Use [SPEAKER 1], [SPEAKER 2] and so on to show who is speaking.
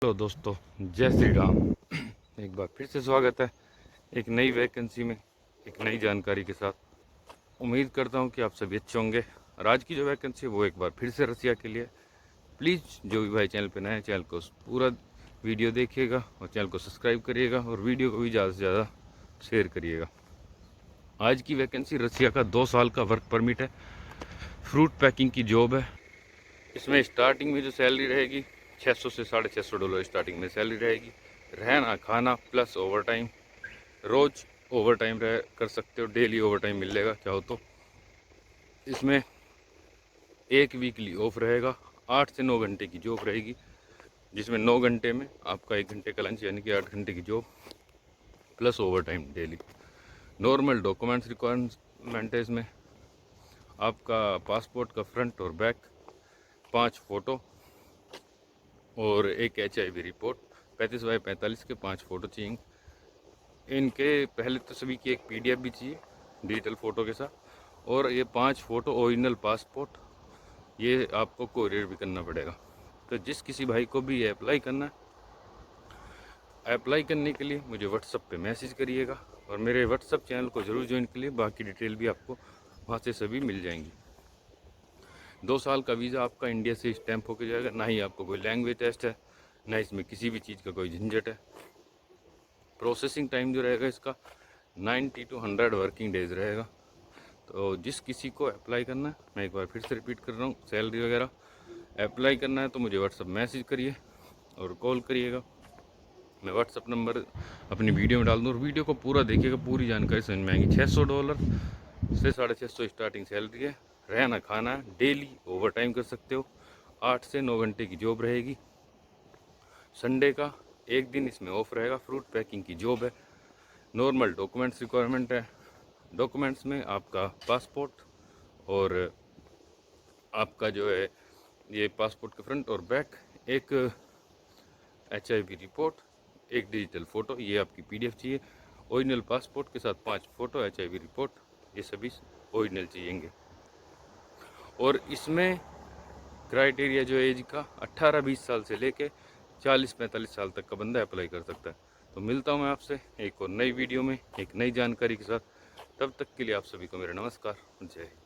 [SPEAKER 1] Hello दोस्तों, जय श्री राम। एक बार फिर से स्वागत है एक नई वैकेंसी में, एक नई जानकारी के साथ। उम्मीद करता हूं कि आप सभी अच्छे होंगे। और आज की जो वैकेंसी है वो एक बार फिर से रसिया के लिए। प्लीज़ जो भी भाई चैनल पे नए हैं, चैनल को पूरा वीडियो देखिएगा और चैनल को सब्सक्राइब करिएगा और वीडियो को भी ज़्यादा से ज़्यादा शेयर करिएगा। आज की वैकेंसी रसिया का 2 साल का वर्क परमिट है, फ्रूट पैकिंग की जॉब है। इसमें स्टार्टिंग में जो सैलरी रहेगी 600 से $650 स्टार्टिंग में सैलरी रहेगी। रहना खाना प्लस ओवर टाइम, रोज़ ओवर टाइम कर सकते हो, डेली ओवर टाइम मिलेगा चाहो तो। इसमें एक वीकली ऑफ रहेगा, 8 से 9 घंटे की जॉब रहेगी, जिसमें 9 घंटे में आपका 1 घंटे का लंच, यानी कि 8 घंटे की job plus over time daily. Normal documents requirement है इसमें। आपका पासपोर्ट का फ्रंट और बैक, 5 फ़ोटो और एक HIV रिपोर्ट 35x45 के 5 फ़ोटो चाहिए। इनके पहले तो सभी की एक PDF भी चाहिए डिजिटल फ़ोटो के साथ, और ये 5 फ़ोटो ओरिजिनल पासपोर्ट, ये आपको कोरियर भी करना पड़ेगा। तो जिस किसी भाई को भी ये अप्लाई करना है, अप्लाई करने के लिए मुझे व्हाट्सअप पे मैसेज करिएगा और मेरे व्हाट्सअप चैनल को ज़रूर ज्वाइन करिए। बाकी डिटेल भी आपको वहाँ से सभी मिल जाएंगी। 2 साल का वीज़ा आपका इंडिया से स्टैंप होकर जाएगा। ना ही आपको कोई लैंग्वेज टेस्ट है, ना इसमें किसी भी चीज़ का कोई झंझट है। प्रोसेसिंग टाइम जो रहेगा इसका 90 to 100 वर्किंग डेज रहेगा। तो जिस किसी को अप्लाई करना है, मैं एक बार फिर से रिपीट कर रहा हूँ, सैलरी वगैरह अप्लाई करना है तो मुझे व्हाट्सअप मैसेज करिए और कॉल करिएगा। मैं व्हाट्सअप नंबर अपनी वीडियो में डाल दूँ और वीडियो को पूरा देखिएगा, पूरी जानकारी समझ में आएगी। $600 से $650 स्टार्टिंग सैलरी है। रहना खाना है, डेली ओवर टाइम कर सकते हो, 8 से 9 घंटे की जॉब रहेगी। संडे का एक दिन इसमें ऑफ रहेगा। फ्रूट पैकिंग की जॉब है। नॉर्मल डॉक्यूमेंट्स रिक्वायरमेंट है। डॉक्यूमेंट्स में आपका पासपोर्ट और आपका जो है ये पासपोर्ट के फ्रंट और बैक, एक HIV रिपोर्ट, एक डिजिटल फ़ोटो, ये आपकी PDF चाहिए। ओरिजिनल पासपोर्ट के साथ 5 फ़ोटो, HIV रिपोर्ट, ये सभी ओरिजिनल चाहिएंगे। और इसमें क्राइटेरिया जो एज का 18-20 साल से लेके 40-45 साल तक का बंदा अप्लाई कर सकता है। तो मिलता हूँ मैं आपसे एक और नई वीडियो में एक नई जानकारी के साथ। तब तक के लिए आप सभी को मेरा नमस्कार, जय हिंद।